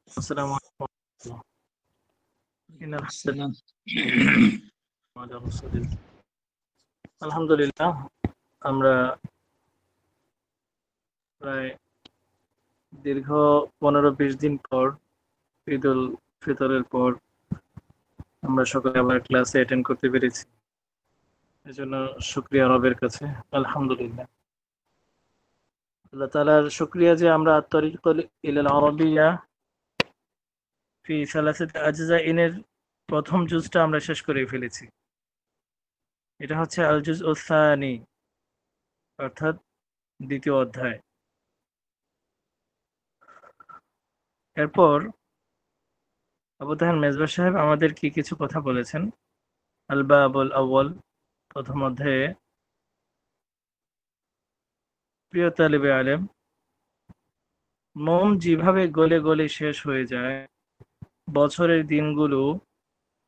আসসালামু আলাইকুম ওয়া রাহমাতুল্লাহ। ইন্নাল সালাম। হামদুলিল্লাহ আলা রাসূলিল্লাহ। আলহামদুলিল্লাহ, আমরা প্রায় দীর্ঘ 15-20 দিন পর ঈদুল ফিতরের পর আমরা সকালে আবার ক্লাসে অ্যাটেন্ড করতে পেরেছি। এজন্য শুকরিয়া রবের কাছে, আলহামদুলিল্লাহ। আল্লাহ তাআলার শুকরিয়া যে আমরা আত-তরিকুল ইলাল আরাবিয়্যা ফি সালাসাতি আজজাইনের প্রথম জুজটা আমরা শেষ করে ফেলেছি। এটা হচ্ছে আল জুজউ সানি, অর্থাৎ দ্বিতীয় অধ্যায়। এরপর আবু তাহের মেজবা সাহেব আমাদের কি কিছু কথা বলেছেন। আল বাবুল আউয়াল, প্রথম অধ্যায়ে। প্রিয় তালিবে আলেম, মোম যেভাবে গলে গলে শেষ হয়ে যায়, বছরের দিনগুলো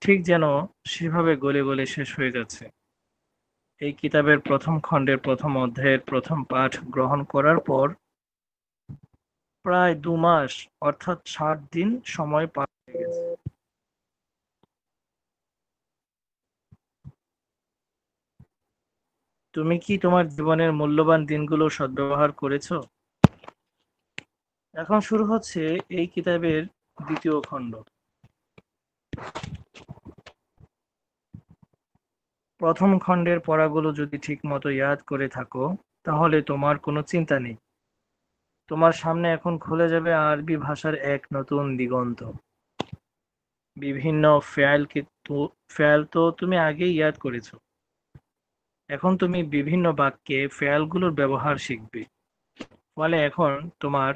ঠিক যেন সেভাবে গলে গলে শেষ হয়ে যাচ্ছে। এই কিতাবের প্রথম খণ্ডের প্রথম অধ্যায়ের প্রথম পাঠ গ্রহণ করার পর প্রায় 2 মাস অর্থাৎ 60 দিন সময় পার হয়ে গেছে। তুমি কি তোমার জীবনের মূল্যবান দিনগুলো সদ্ব্যবহার করেছো? এখন শুরু হচ্ছে এই কিতাবের দ্বিতীয় খণ্ড। প্রথম খণ্ডের পড়াগুলো যদি ঠিকমতো ইয়াদ করে থাকো, তাহলে তোমার কোনো চিন্তা নেই। তোমার সামনে এখন খুলে যাবে আরবি ভাষার এক নতুন দিগন্ত। বিভিন্ন ফেয়াল তো তুমি আগেই ইয়াদ করেছো। এখন তুমি বিভিন্ন বাক্যে ফেয়ালগুলোর ব্যবহার শিখবে। ফলে এখন তোমার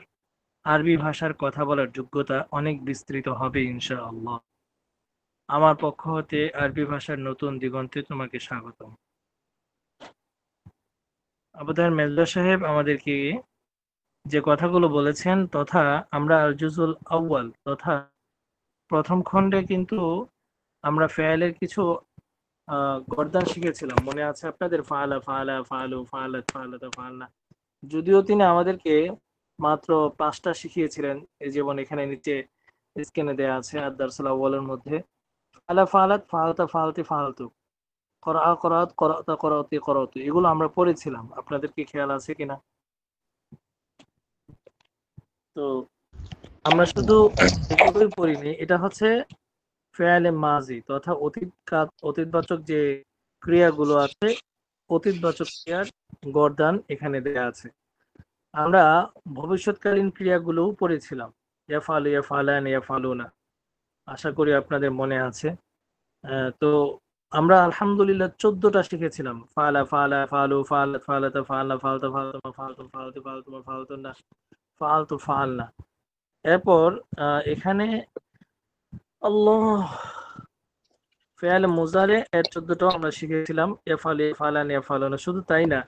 আরবি ভাষার কথা বলার যোগ্যতা অনেক বিস্তৃত হবে ইনশাআল্লাহ। আমার পক্ষ হতে আরবি ভাষার নতুন দিগন্তে তোমাকে স্বাগতম। আবু তাহের মেজবা সাহেব আমাদেরকে যে কথাগুলো বলেছেন তথা আমরা আল জুজুল আউয়াল তথা প্রথম খণ্ডে কিন্তু আমরা ফেয়ালের কিছু গর্দান শিখেছিলাম, মনে আছে আপনাদের? ফাআলা, ফাআলা, ফাআলু, ফাআলাত, ফাআলাতা, ফাআলনা। যদিও তিনি আমাদেরকে মাত্র 5টা শিখিয়েছিলেন, এই যেমন এখানে নিচে স্ক্রিনে দেয়া আছে আদ-দারসুল আউয়ালের মধ্যে। ফাআলা, ফাআলাত, ফাআলাতা, ফাআলতি, ফাআলতু, করাআ, করাআত, করাআতা, করাউতি, করাউতু, এগুলো আমরা পড়েছিলাম। আপনাদের কি খেয়াল আছে কিনা? তো আমরা শুধু এটুকুই পড়িনি, এটা হচ্ছে ফেয়ালে মাজি তথা অতীতবাচক যে ক্রিয়াগুলো আছে, অতীতবাচক ক্রিয়ার গর্দান এখানে দেয়া আছে। আমরা ভবিষ্যৎকালীন ক্রিয়াগুলোও পড়েছিলাম, ইয়াফালু, ইয়াফালান, ইয়াফালুনা। আশা করি আপনাদের মনে আছে। তো আমরা আলহামদুলিল্লাহ 14টা শিখেছিলাম। ফালা, ফালা, ফালু, ফালাত, ফালাতা, ফালনা, ফালতা, ফালতুমা, ফালতু, ফালতু, ফালতুমা, ফালতুনা, ফালতু, ফালনা। এরপর এখানে আল্লাহ ফেয়াল মুজারে এর 14টাও আমরা শিখেছিলাম, ইয়াফালু, ইয়াফালান, ইয়াফালুনা। শুধু তাই না,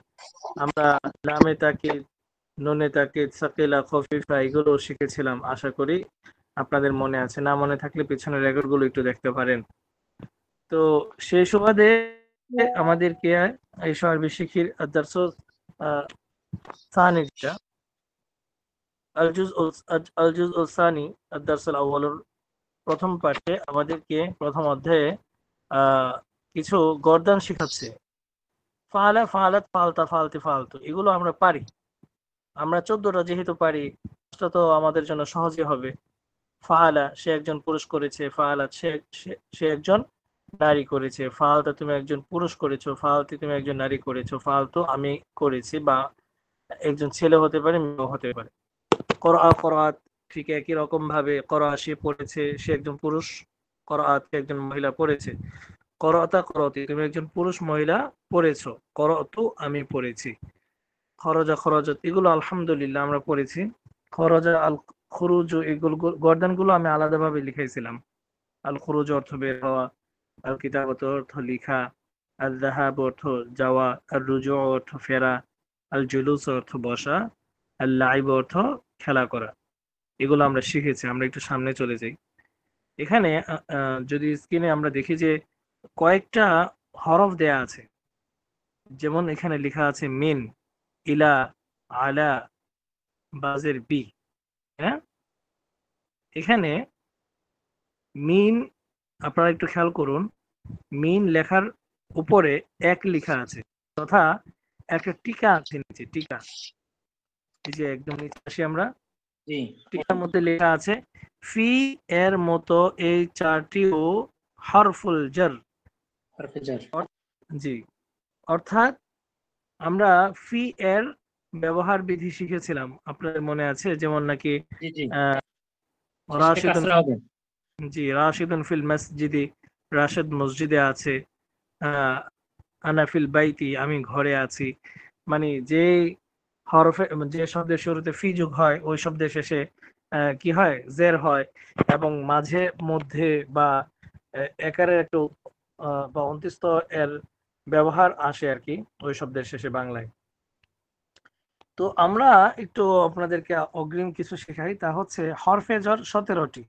আমরা লামে তাকিদ, নুনে তাকিদ, সাকিলা, খফিফা এগুলো শিখেছিলাম। আশা করি আপনাদের মনে আছে। না মনে থাকলে পিছনের রেকর্ডগুলো একটু দেখতে পারেন। তো সেই সুবাদে আমাদেরকে এই আরবি শিখির আদ-দারসুস সানি, যেটা আল জুজউ সানি আদ-দারসুল আউয়ালের প্রথম পাঠে আমাদেরকে প্রথম অধ্যায়ে কিছু গর্দান শেখাচ্ছে। ফাআলা, ফাআলাত, ফাআলতা, ফাআলতি, ফাআলতু, এগুলো আমরা পারি। আমরা 14টা যেহেতু পারি, সেটা তো আমাদের জন্য সহজই হবে। ফাআলা, সে একজন পুরুষ করেছে। ফাআলাত, সে একজন নারী করেছে। ফাআলতা, তুমি একজন পুরুষ করেছো। ফাআলতি, তুমি একজন নারী করেছো। ফাআলতু, আমি করেছি, বা একজন ছেলে হতে পারে, মেয়েও হতে পারে। করাআ, করাআত, ঠিক একই রকম ভাবে করাআ, সে পড়েছে, সে একজন পুরুষ। করাআত, একজন মহিলা পড়েছে। করাআতা, করাউতি, তুমি একজন পুরুষ মহিলা পড়েছো। করাউতু, আমি পড়েছি। খরজা, খরজাত, এগুলো আলহামদুলিল্লাহ আমরা পড়েছি। খরজা, আল খুরুজ, এগুলো গর্দানগুলো আমি আলাদাভাবে লিখেছিলাম। আল খুরুজ অর্থ বের হওয়া, আল কিতাবত অর্থ লিখা, আল যাহাব অর্থ যাওয়া, আর রুজু অর্থ ফেরা, আল জুলুস অর্থ বসা, আল লাইব অর্থ খেলা করা। এগুলো আমরা শিখেছি। আমরা একটু সামনে চলে যাই। এখানে যদি স্ক্রিনে আমরা দেখি যে কয়েকটা হরফ দেয়া আছে, যেমন এখানে লেখা আছে মিন, ইলা, আলা, বাজের বি। হ্যাঁ, এখানে মিন, আপনারা একটু খেয়াল করুন, মিন লেখার উপরে এক লেখা আছে, তথা একটা টিকা আছে নিচে, টিকা, এই যে একদম নিচে আসি আমরা, টিকার মধ্যে লেখা আছে ফি এর মতো এই চারটিও হরফুল জার। জি, অর্থাৎ আমরা ফি এর ব্যবহার বিধি শিখেছিলাম, আপনাদের মনে আছে? যেমন নাকি রাশিদুন, জি, রাশিদুন ফিল মসজিদি, রাশেদ মসজিদে আছে, আনা ফিল বাইতি, আমি ঘরে আছি। মানে যে হরফে, যে শব্দের শুরুতে ফি যোগ হয় ওই শব্দের শেষে কি হয়, জের হয়, এবং মাঝে মধ্যে বা একারের একটু বা অন্ত্যস্ত এর ব্যবহার আসে আর কি ওই শব্দের শেষে বাংলায়। তো আমরা একটু আপনাদেরকে অগ্রিম কিছু শেখাই, তা হচ্ছে হরফে জর 17টি।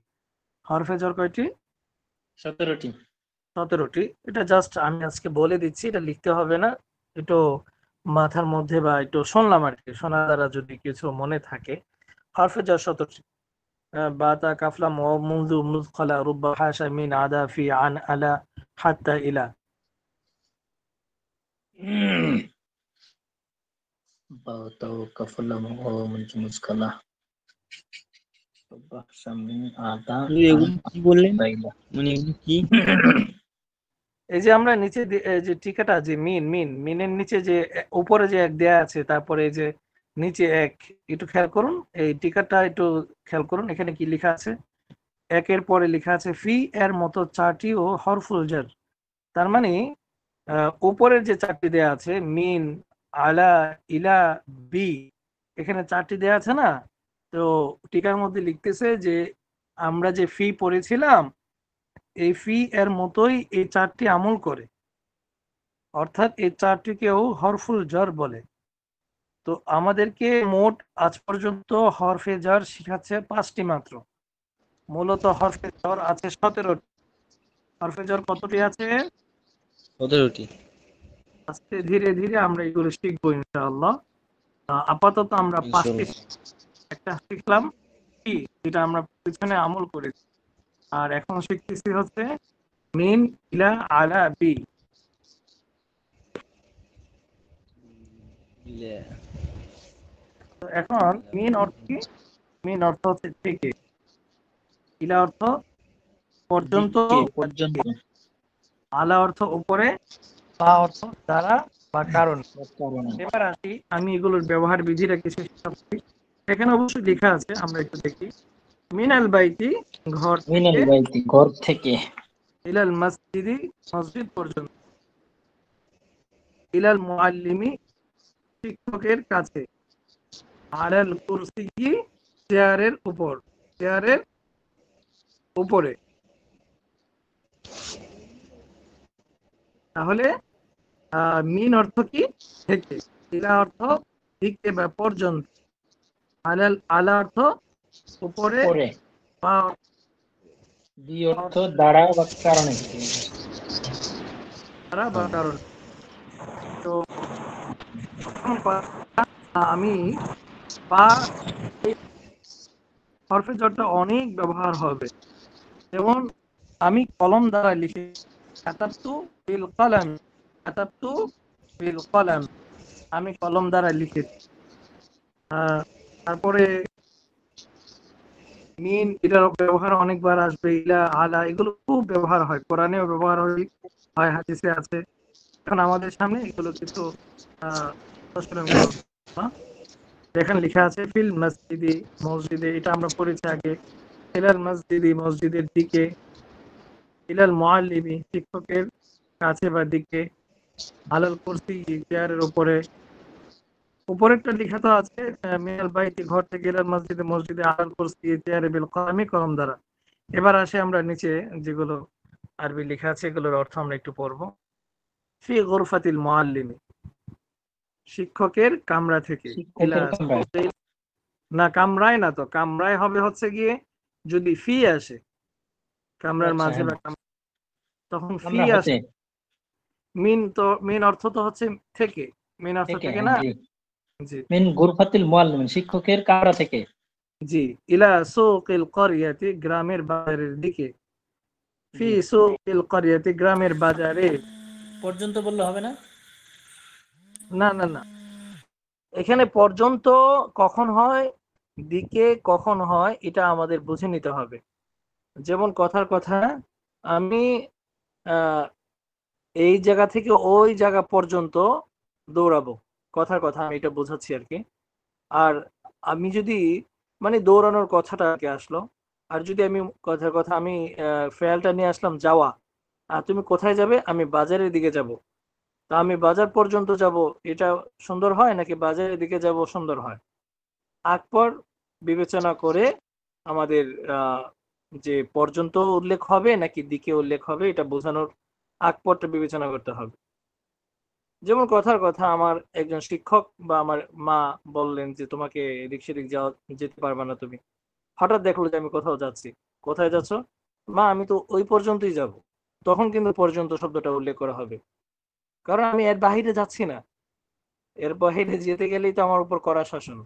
হরফে জর কয়টি? 17টি। এটা জাস্ট আমি আজকে বলে দিচ্ছি, এটা লিখতে হবে না, একটু মাথার মধ্যে বা একটু শুনলাম আর কি, শোনা দ্বারা যদি কিছু মনে থাকে। হরফে জর 17টি: বাতা, কাফলাম, ও, মুযু, মুযখলা, রুব্বা, হাশা, মিন, আদা, ফি, আন, আলা, হাত্তা, ইলা। বাতা, কাফলাম, ও, মুযু, মুযখলা, রুব্বা, হাশা, মিন, আদা, এগুলো কি বললেন, মানে এগুলো কি? এই যে আমরা নিচে যে টিকাটা, যে মিন, মিনের নিচে যে উপরে যে এক দেয়া আছে, তারপরে এই যে নিচে এক, একটু খেয়াল করুন এই টিকাটা, একটু খেয়াল করুন এখানে কি লেখা আছে। একের পরে লেখা আছে ফি এর মতো চারটি ও হরফুল জার। তার মানে উপরের যে চারটি দেয়া আছে, মিন, আলা, ইলা, বি, এখানে চারটি দেয়া আছে না? তো টিকার মধ্যে লিখতেছে যে আমরা যে ফি পড়েছিলাম, এই ফি এর মতোই এই চারটি আমল করে, অর্থাৎ এই চারটিকেও হরফুল জার বলে। তো আমাদেরকে মোট আজ পর্যন্ত হরফে জার শিখাচ্ছে 5টি মাত্র। মূলত হরফে জার আছে 17টি। হরফে জার কতটি আছে? 17টি। আস্তে ধীরে ধীরে আমরা এগুলো শিখবো ইনশাআল্লাহ। আপাতত আমরা 5টি, একটা শিখলাম কি, যেটা আমরা পিছনে আমল করেছি, আর এখন শিখতেছি হচ্ছে মিন, ইলা, আলা, বি। তো এখন মিন অর্থ কি? মিন অর্থ হচ্ছে থেকে, ইলা অর্থ পর্যন্ত, আলা অর্থ উপরে, বা অর্থ দ্বারা বা কারণ। এবার আসি, আমি এগুলোর ব্যবহার বিধিটা কিছু শিখাচ্ছি। এখানে অবশ্যই লেখা আছে, আমরা একটু দেখি। মিনাল বাইতি, ঘর থেকে, ইলাল মসজিদি, মসজিদ পর্যন্ত, ইলাল মুআল্লিমি, শিক্ষকের কাছে, আলাল কুরসিয়্যি, চেয়ারের উপর, চেয়ারের উপরে। তাহলে মিন অর্থ কি? থেকে, ইলা অর্থ দিকে বা পর্যন্ত, আলাল, আলা অর্থ উপরে, বা বি অর্থ দ্বারা বা কারণে, দ্বারা বা কারণ। তো আমি বা হরফে জরটা অনেক ব্যবহার হবে, যেমন আমি কলম দ্বারা লিখে, কাতাবতু বিল কলম, কাতাবতু বিল কলম, আমি কলম দ্বারা লিখেছি। তারপরে মিন, এটার ব্যবহার অনেকবার আসবে। ইলা, আলা, এগুলো খুব ব্যবহার হয়, কোরআনেও ব্যবহার হয়, হাদিসে আছে। এখন আমাদের সামনে এগুলো কিছু এখানে লেখা আছে ফিল মসজিদি, মসজিদে, এটা আমরা পড়েছি আগে। ইলাল মসজিদি, মসজিদের দিকে। ইলাল মুআল্লিমি, শিক্ষকের কাছে বা দিকে। আলাল কুরসি, চেয়ারের উপরে। উপরেরটা লেখা তো আছে মিনাল বাইতি, ঘর থেকে, ইলাল মসজিদে, মসজিদে, আলাল কুরসি, চেয়ারে, বিল কলমি, কলম দ্বারা। এবার আসে আমরা নিচে যেগুলো আরবি লেখা আছে এগুলোর অর্থ আমরা একটু পড়বো। ফি গুরফাতিল মুআল্লিমি, শিক্ষকের কামরা থেকে। না, কামরায় না, তো কামরায় হবে হচ্ছে গিয়ে যদি ফি আসে কামরার মাঝে, বা তখন ফি আসে। মিন তো, মিন অর্থ তো হচ্ছে থেকে, মিন অর্থ থেকে না। জি, মিন গুরফাতিল মুআল্লিমিন, শিক্ষকের কামরা থেকে। জি, ইলা সুকিল করিয়াতি, গ্রামের বাজারের দিকে। ফি জি সুকিল করিয়াতি, গ্রামের বাজারে। পর্যন্ত বললে হবে না? না না না, এখানে পর্যন্ত কখন হয়, দিকে কখন হয়, এটা আমাদের বুঝে নিতে হবে। যেমন কথার কথা, আমি আহ, এই জায়গা থেকে ওই জায়গা পর্যন্ত দৌড়াবো, কথার কথা আমি এটা বোঝাচ্ছি আর কি। আর আমি যদি, মানে দৌড়ানোর কথাটা আর কি আসলো। আর যদি আমি কথার কথা আমি ফেয়ালটা নিয়ে আসলাম যাওয়া, আর তুমি কোথায় যাবে, আমি বাজারের দিকে যাব। তা আমি বাজার পর্যন্ত যাব, এটা সুন্দর হয় নাকি বাজারের দিকে যাব সুন্দর হয়? আকবর বিবেচনা করে আমাদের আহ, যে পর্যন্ত উল্লেখ হবে নাকি দিকে উল্লেখ হবে, এটা বোঝানোর আকবরটা বিবেচনা করতে হবে। যেমন কথার কথা, আমার একজন শিক্ষক বা আমার মা বললেন যে তোমাকে এদিক সেদিক যাওয়া, যেতে পারবে না তুমি। হঠাৎ দেখলো যে আমি কোথাও যাচ্ছি। কোথায় যাচ্ছ? মা, আমি তো ওই পর্যন্তই যাব। তখন কিন্তু পর্যন্ত শব্দটা উল্লেখ করা হবে, কারণ আমি এর বাহিরে যাচ্ছি না। এর বাহিরে যেতে গেলেই তো আমার উপর কড়া শাসন।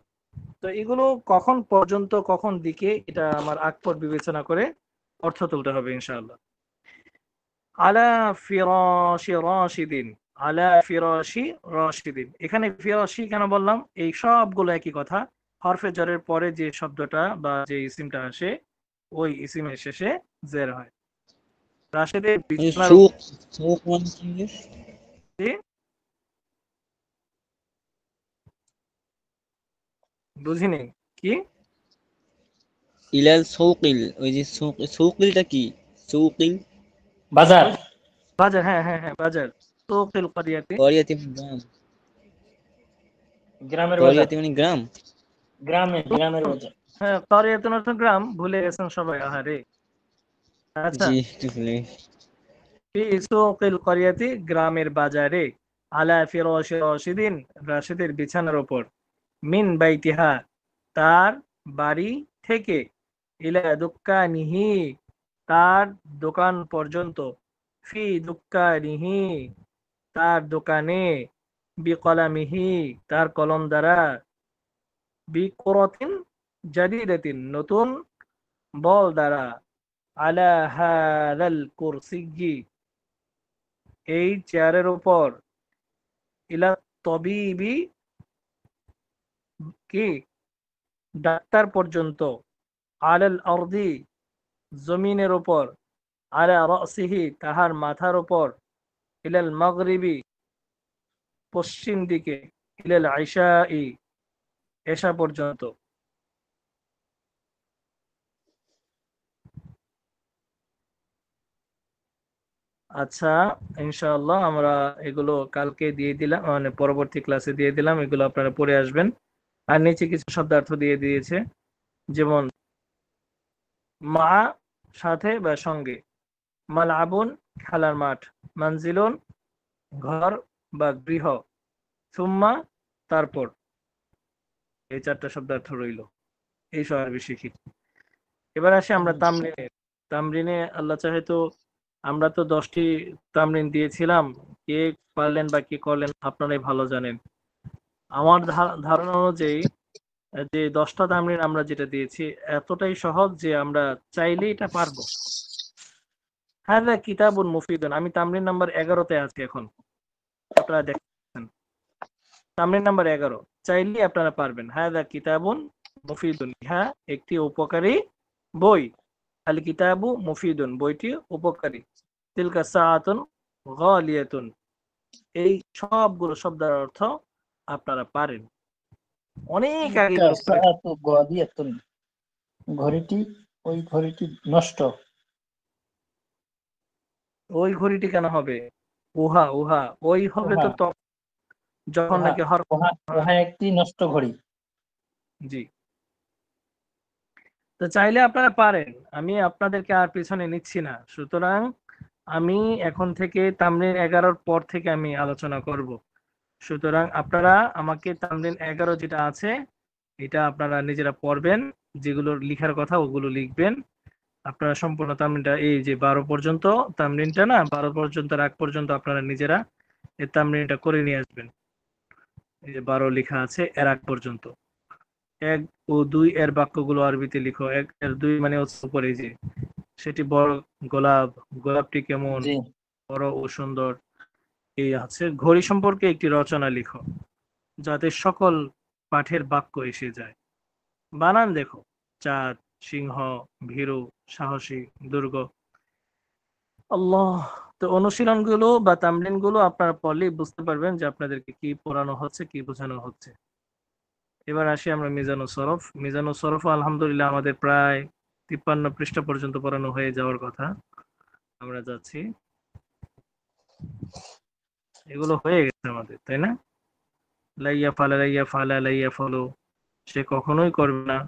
তো এগুলো কখন পর্যন্ত কখন দিকে, এটা আমার আকপর বিবেচনা করে অর্থ তুলতে হবে ইনশাআল্লাহ। আলা ফিরাশি রাশিদিন, আলা ফিরাশি রাশিদিন, এখানে ফিরাশি কেন বললাম? এই সবগুলো একই কথা। হরফে জরের পরে যে শব্দটা বা যে ইসিমটা আসে, ওই ইসিমের শেষে জের হয়। রাশেদের ওই বিছানার সুক, সুক মানে কি রে? উপরে, বুঝিনি কি? ইলাল সৌকিল, ওই যে সুক, সৌকিলটা কি? সৌকিল বাজার। ওই বাজার, হ্যাঁ হ্যাঁ হ্যাঁ, বাজার। তোকিল করিয়াতে, করিয়াতি মানে গ্রাম, গ্রামের বাজার। করিয়াতি মানে গ্রাম। গ্রামের বাজার। হ্যাঁ, করিয়াতুন অর্থ গ্রাম, ভুলে গেছেন সবাই, আহারে। আচ্ছা, জি একটু ভুলে গেছি। ফি সুকিল করিয়াতি, গ্রামের বাজারে। আলা ফিরাশি রাশিদিন, রাশিদের বিছানার উপর। মিন বাইতিহা, তার বাড়ি থেকে। ইলা দুক্কানিহি, তার দোকান পর্যন্ত। ফি দুক্কানিহি, তার দোকানে। বিকলামিহি, তার কলম দ্বারা। বিকুরাতিন জাদিদাতিন, নতুন বল দ্বারা। আলা হাযাল কুরসিয়্যি, এই চেয়ারের উপর। ইলা তবিবি, কি, ডাক্তার পর্যন্ত। আলাল আরদি, জমিনের উপর। আলা রাসিহি, তাহার মাথার উপর। ইলাল মাগরিবি, পশ্চিম দিকে। ইলাল ইশাই, এশা পর্যন্ত। আচ্ছা, ইনশাআল্লাহ আমরা এগুলো কালকে দিয়ে দিলাম, মানে পরবর্তী ক্লাসে দিয়ে দিলাম, এগুলো আপনারা পড়ে আসবেন। আর নিচে কিছু শব্দার্থ দিয়ে দিয়েছে, যেমন মা, সাথে বা সঙ্গে। মালআবুন, খেলার মাঠ। মানজিলুন, ঘর বা গৃহ। সুম্মা, তারপর। এই চারটা শব্দার্থ রইল, এই সব আরবি শিখি। এবার আসি আমরা তামরিনে। তামরিনে আল্লাহ চাহে তো আমরা তো 10টি তামরিন দিয়েছিলাম। কে পারলেন বা কে করলেন আপনারাই ভালো জানেন। আমার ধারণা অনুযায়ী যে 10টা তামরিন আমরা যেটা দিয়েছি, এতটাই সহজ যে আমরা চাইলেই এটা পারবো। হাযা কিতাবুন মুফিদুন, আমি তামরিন নাম্বার 11তে আছি এখন, আপনারা দেখছেন। তামরিন নাম্বার 11, চাইলেই আপনারা পারবেন। হাযা কিতাবুন মুফিদুন, ইহা একটি উপকারী বই। আল কিতাবু মুফিদুন, বইটি উপকারী। তিলকা সাআতুন গালিয়াতুন, এই সবগুলো শব্দের অর্থ আপনারা পারেন। অনেক আগে এগুলো পড়েছেন। সাআতু গাদিয়াতুন, ঘড়িটি, ওই ঘড়িটি নষ্ট। ওই ঘড়িটি কেন হবে? উহা, উহা, ওই হবে উহা, তো যখন উহা নাকি হরফ। উহা উহা একটি নষ্ট ঘড়ি। জি, তো চাইলে আপনারা পারেন, আমি আপনাদেরকে আর পিছনে নিচ্ছি না। সুতরাং আমি এখন থেকে তামরিন 11-র পর থেকে আমি আলোচনা করব। সুতরাং আপনারা আমাকে তামরিন 11 যেটা আছে, এটা আপনারা নিজেরা পড়বেন। যেগুলো লিখার কথা ওগুলো লিখবেন। আপনারা সম্পূর্ণ তামরিনটা, এই যে 12 পর্যন্ত তামরিনটা, না 12 পর্যন্ত রাগ পর্যন্ত আপনারা নিজেরা এই তামরিনটা করে নিয়ে আসবেন। এই যে 12 লেখা আছে এর আগ পর্যন্ত। এক ও দুই এর বাক্যগুলো আরবিতে লিখো। এক এর দুই মানে হচ্ছে উপরে, যে সেটি বড় গোলাপ, গোলাপটি কেমন জি বড় ও সুন্দর। এই আছে ঘড়ি সম্পর্কে একটি রচনা লিখো যাতে সকল পাঠের বাক্য এসে যায়। বানান দেখো, চাঁদ, সিংহ, ভীরু, সাহসী, দুর্গ। আল্লাহ। তো অনুশীলন গুলো বা তামরিন গুলো আপনারা পড়লেই বুঝতে পারবেন যে আপনাদেরকে কি পড়ানো হচ্ছে, কি বোঝানো হচ্ছে। এবার আসি আমরা মিজানুস সরফ। মিজানুস সরফ আলহামদুলিল্লাহ আমাদের প্রায় 53 পৃষ্ঠা পর্যন্ত পড়ানো হয়ে যাওয়ার কথা। আমরা যাচ্ছি, এগুলো হয়ে গেছে আমাদের, তাই না? লাইয়া ফালা, লাইয়া ফালা, লাইয়া ফলো, সে কখনোই করবে না,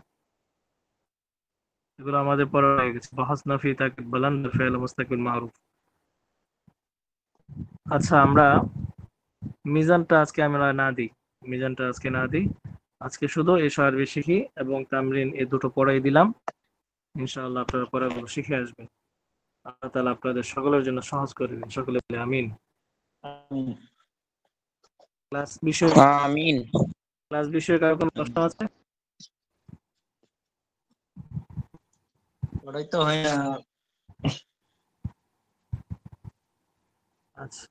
এগুলো আমাদের পড়া হয়ে গেছে। বাহাসনা ফি তাকিদ বুলান্দ ফি'ল মুস্তাকিল মারুফ। আচ্ছা, আমরা মিজানটা আজকে আমরা না দিই, মিজানটা আজকে না দিই। আজকে শুধু এসো আরবি শিখি এবং তামরিন এই দুটো পড়াই দিলাম। ইনশাআল্লাহ আপনারা পড়াগুলো শিখে আসবেন। আল্লাহ তাআলা আপনাদের সকলের জন্য সহজ করে দিন। সকলে বলে আমিন। আমিন। আমিন। ক্লাস বিষয়ে কারো কোনো প্রশ্ন আছে? ওটাই তো হয় না। আচ্ছা।